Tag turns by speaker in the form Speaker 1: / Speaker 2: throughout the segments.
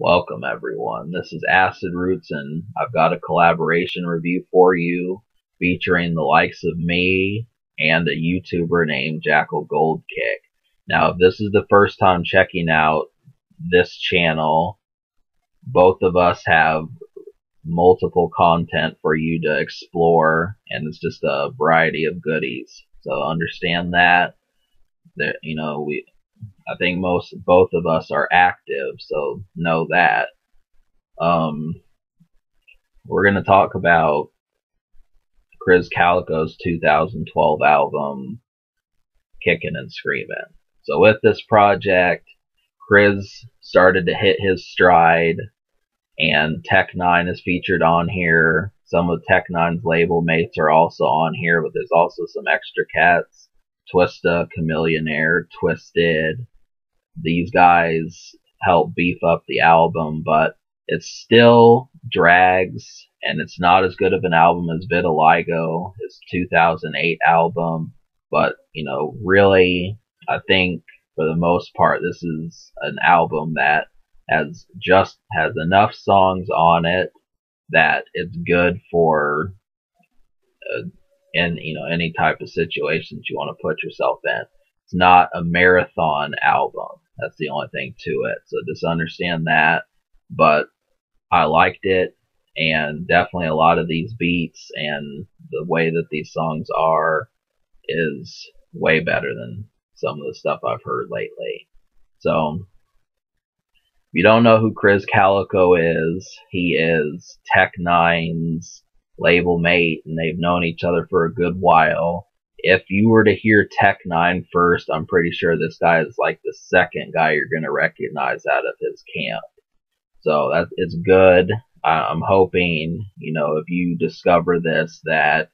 Speaker 1: Welcome everyone. This is Acid Rootz and I've got a collaboration review for you featuring the likes of me and a YouTuber named JackalGoldKick. Now, if this is the first time checking out this channel, both of us have multiple content for you to explore, and it's just a variety of goodies. So understand that I think both of us are active, so know that. We're gonna talk about Krizz Kaliko's 2012 album, Kickin and Screamin. So with this project, Krizz started to hit his stride, and Tech9 is featured on here. Some of Tech9's label mates are also on here, but there's also some extra cats. Twista, Chameleonaire, Twisted. These guys help beef up the album, but it still drags, and it's not as good of an album as Vitiligo, his 2008 album. But, really, I think for the most part, this is an album that has enough songs on it that it's good for any type of situations you want to put yourself in. It's not a marathon album. That's the only thing to it. So just understand that. But I liked it, and definitely a lot of these beats and the way that these songs are is way better than some of the stuff I've heard lately. So if you don't know who Krizz Kaliko is, he is Tech9's label mate, and they've known each other for a good while. If you were to hear Tech9 first, I'm pretty sure this guy is like the second guy you're going to recognize out of his camp. So it's good. I'm hoping, if you discover this, that,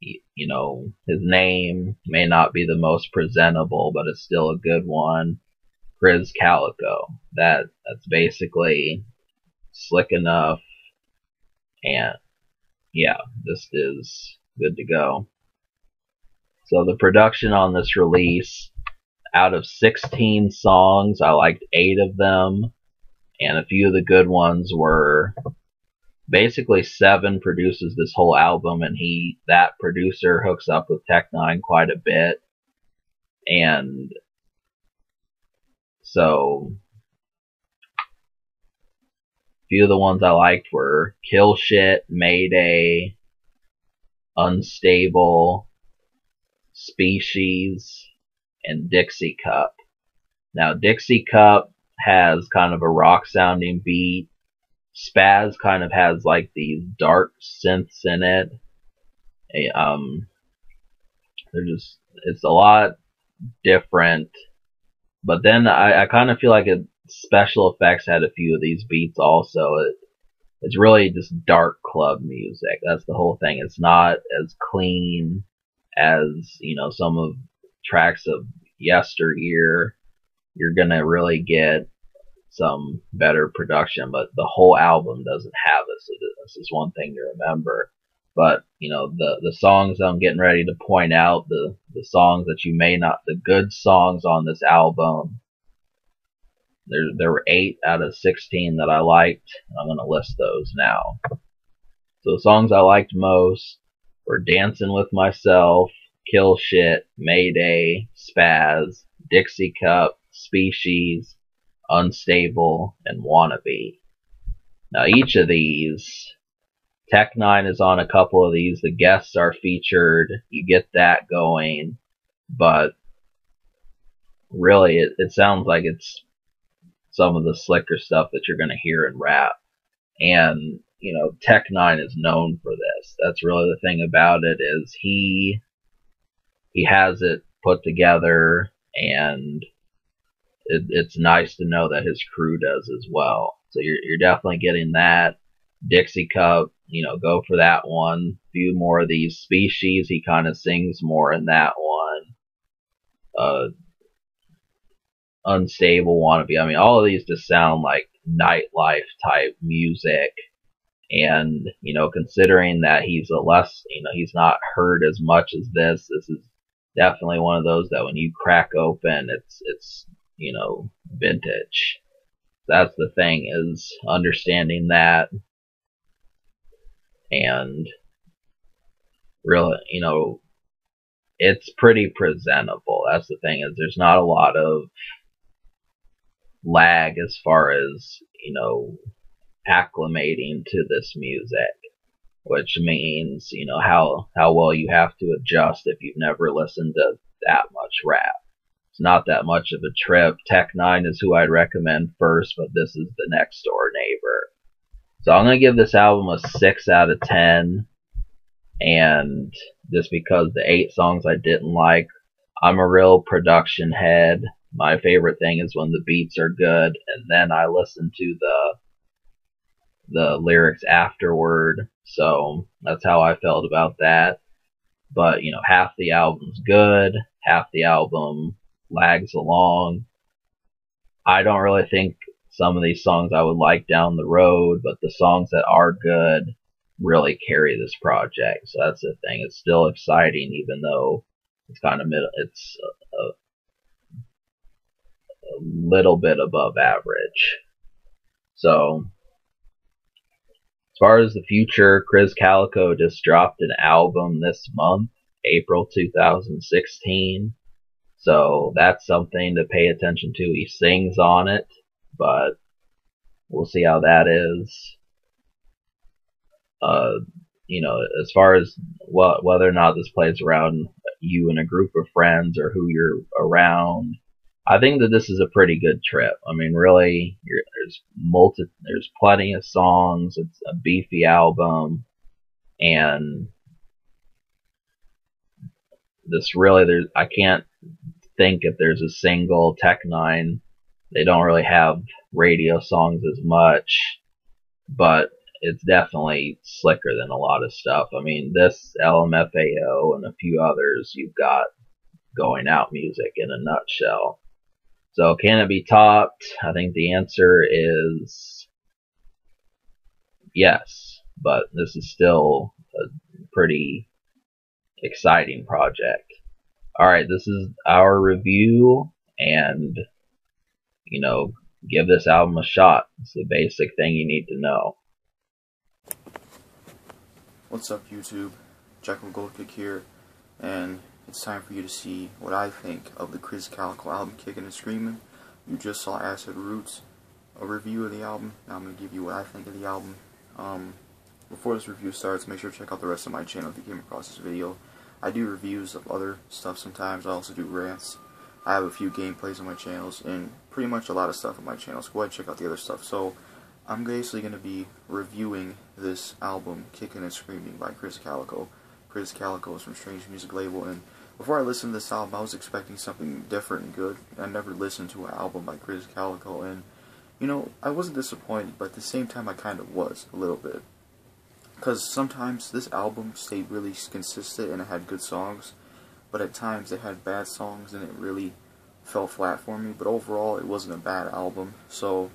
Speaker 1: his name may not be the most presentable, but it's still a good one. Krizz Kaliko. That's basically slick enough, and yeah, this is good to go. So the production on this release, out of 16 songs, I liked 8 of them, and a few of the good ones were basically Seven produces this whole album, and that producer hooks up with Tech9 quite a bit, and so a few of the ones I liked were Kill Shit, Mayday, Unstable, Species, and Dixie Cup. Now, Dixie Cup has kind of a rock sounding beat. Spaz kind of has like these dark synths in it. It's a lot different. But then I kind of feel like special effects had a few of these beats also. It's really just dark club music. That's the whole thing. It's not as clean as, some of tracks of yesteryear. You're gonna really get some better production, but the whole album doesn't have it. So this is one thing to remember. But the songs I'm getting ready to point out, the songs that you may not, the good songs on this album, there were 8 out of 16 that I liked. I'm gonna list those now. So the songs I liked most were Dancing with Myself, Kill Shit, Mayday, Spaz, Dixie Cup, Species, Unstable, and Wannabe. Now each of these, Tech9 is on a couple of these. The guests are featured. You get that going. But really, it sounds like it's some of the slicker stuff that you're going to hear in rap. And, Tech9 is known for this. That's really the thing about it, is he has it put together, and it's nice to know that his crew does as well. So you're definitely getting that. Dixie Cup, go for that one. A few more of these. Species, he kind of sings more in that one. Unstable, Wannabe. I mean, all of these just sound like nightlife type music. And, considering that he's he's not heard as much as this is definitely one of those that when you crack open, it's vintage. That's the thing, is understanding that, and really, it's pretty presentable. That's the thing, is there's not a lot of lag as far as, acclimating to this music, which means, how well you have to adjust if you've never listened to that much rap. It's not that much of a trip. Tech9 is who I'd recommend first, but this is the next door neighbor. So I'm going to give this album a 6 out of 10, and just because the 8 songs I didn't like, I'm a real production head. My favorite thing is when the beats are good, and then I listen to the lyrics afterward. So that's how I felt about that. But, half the album's good, half the album lags along. I don't really think some of these songs I would like down the road, but the songs that are good really carry this project. So that's the thing. It's still exciting, even though it's kind of middle. It's a little bit above average. So as far as the future, Krizz Kaliko just dropped an album this month, April 2016. So that's something to pay attention to. He sings on it, but we'll see how that is. As far as whether or not this plays around you and a group of friends or who you're around, I think that this is a pretty good trip. I mean, really, there's plenty of songs. It's a beefy album, and I can't think if there's a single. Tech9, they don't really have radio songs as much, but it's definitely slicker than a lot of stuff. I mean, this LMFAO and a few others, you've got going out music in a nutshell. So can it be topped? I think the answer is yes, but this is still a pretty exciting project. Alright, this is our review, and, give this album a shot. It's the basic thing you need to know.
Speaker 2: What's up, YouTube? JackalGoldKick here, and it's time for you to see what I think of the Krizz Kaliko album, Kickin and Screamin. You just saw Acid Rootz, a review of the album. Now I'm going to give you what I think of the album. Before this review starts, make sure to check out the rest of my channel if you came across this video. I do reviews of other stuff sometimes. I also do rants. I have a few gameplays on my channels, and pretty much a lot of stuff on my channel, so go ahead and check out the other stuff. So I'm basically going to be reviewing this album, Kickin and Screamin by Krizz Kaliko. Krizz Kaliko is from Strange Music Label, and before I listened to this album, I was expecting something different and good. I never listened to an album by Krizz Kaliko, and, I wasn't disappointed, but at the same time I kind of was, a little bit. Because sometimes this album stayed really consistent and it had good songs, but at times it had bad songs and it really fell flat for me. But overall, it wasn't a bad album. So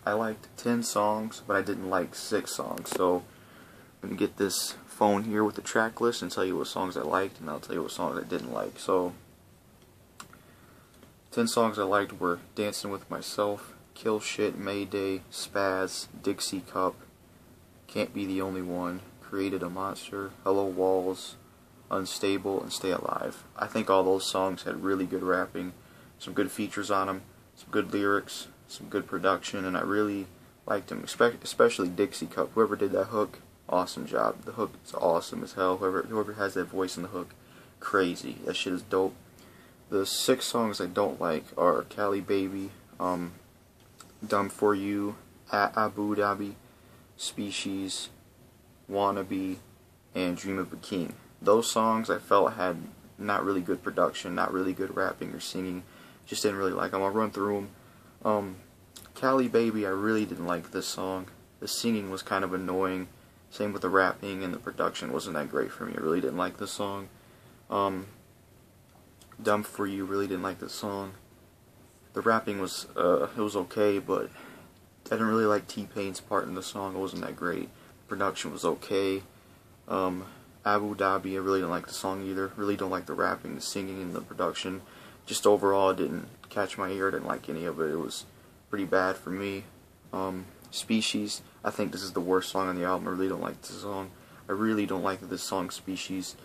Speaker 2: I liked 10 songs, but I didn't like 6 songs. So I'm going to get this phone here with the track list and tell you what songs I liked, and I'll tell you what songs I didn't like. So 10 songs I liked were Dancing With Myself, Kill Shit, Mayday, Spaz, Dixie Cup, Can't Be the Only One, Created a Monster, Hello Walls, Unstable, and Stay Alive. I think all those songs had really good rapping, some good features on them, some good lyrics, some good production, and I really liked them, especially Dixie Cup. Whoever did that hook, awesome job. The hook is awesome as hell. Whoever has that voice in the hook, crazy. That shit is dope. The 6 songs I don't like are Cali Baby, Dumb For You, Abu Dhabi, Species, Wannabe, and Dream of a King. Those songs I felt had not really good production, not really good rapping or singing. Just didn't really like them. I'll run through them. Cali Baby, I really didn't like this song. The singing was kind of annoying. Same with the rapping, and the production wasn't that great for me. I really didn't like this song. Dumb For You, really didn't like this song. The rapping was, it was okay, but I didn't really like T-Pain's part in the song. It wasn't that great. Production was okay. Abu Dhabi, I really didn't like the song either. Really don't like the rapping, the singing, and the production. Just overall, it didn't catch my ear. I didn't like any of it. It was pretty bad for me. Species, I think this is the worst song on the album. I really don't like this song. I really don't like this song, Species.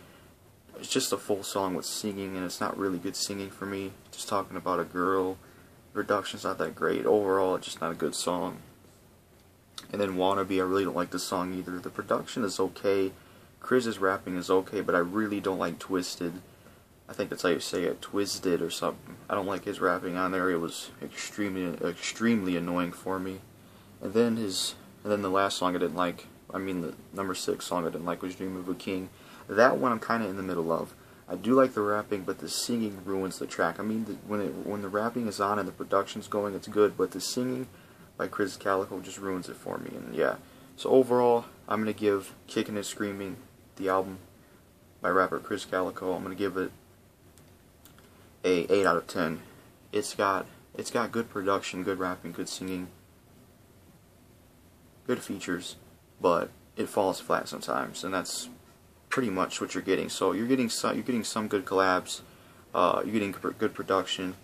Speaker 2: It's just a full song with singing, and it's not really good singing for me. Just talking about a girl. Production's not that great. Overall, it's just not a good song. And then Wannabe, I really don't like this song either. The production is okay. Krizz's rapping is okay, but I really don't like Twisted. I think that's how you say it, Twisted or something. I don't like his rapping on there. It was extremely annoying for me. And then the last song I didn't like, I mean the number 6 song I didn't like was Dream of a King. That one I'm kind of in the middle of. I do like the rapping, but the singing ruins the track. I mean, when the rapping is on and the production's going, it's good, but the singing by Krizz Kaliko just ruins it for me. And yeah, so overall, I'm gonna give Kickin and Screamin, the album by rapper Krizz Kaliko, I'm gonna give it a 8 out of 10. It's got good production, good rapping, good singing, good features, but it falls flat sometimes, and that's pretty much what you're getting. So you're getting some good collabs, you're getting good production,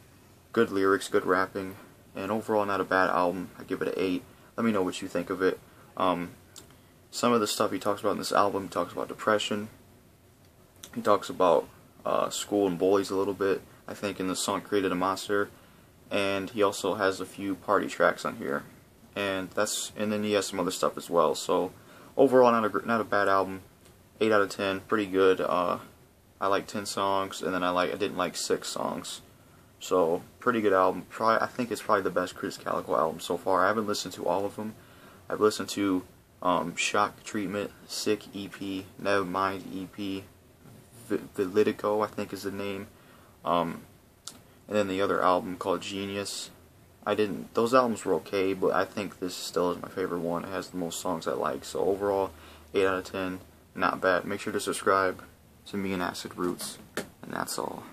Speaker 2: good lyrics, good rapping, and overall not a bad album. I give it an 8. Let me know what you think of it. Some of the stuff he talks about in this album, he talks about depression, he talks about school and bullies a little bit, I think, in the song Created a Monster, and he also has a few party tracks on here, and then he has some other stuff as well. So overall, not a bad album. 8 out of 10, pretty good. I like 10 songs, and then I didn't like 6 songs. So pretty good album. I think it's probably the best Krizz Kaliko album so far. I haven't listened to all of them. I've listened to Shock Treatment, Sick EP, Nevermind EP, Validico, I think is the name, and then the other album called Genius. Those albums were okay, but I think this still is my favorite one. It has the most songs I like. So overall, 8 out of 10. Not bad. Make sure to subscribe to me and Acid Rootz. And that's all.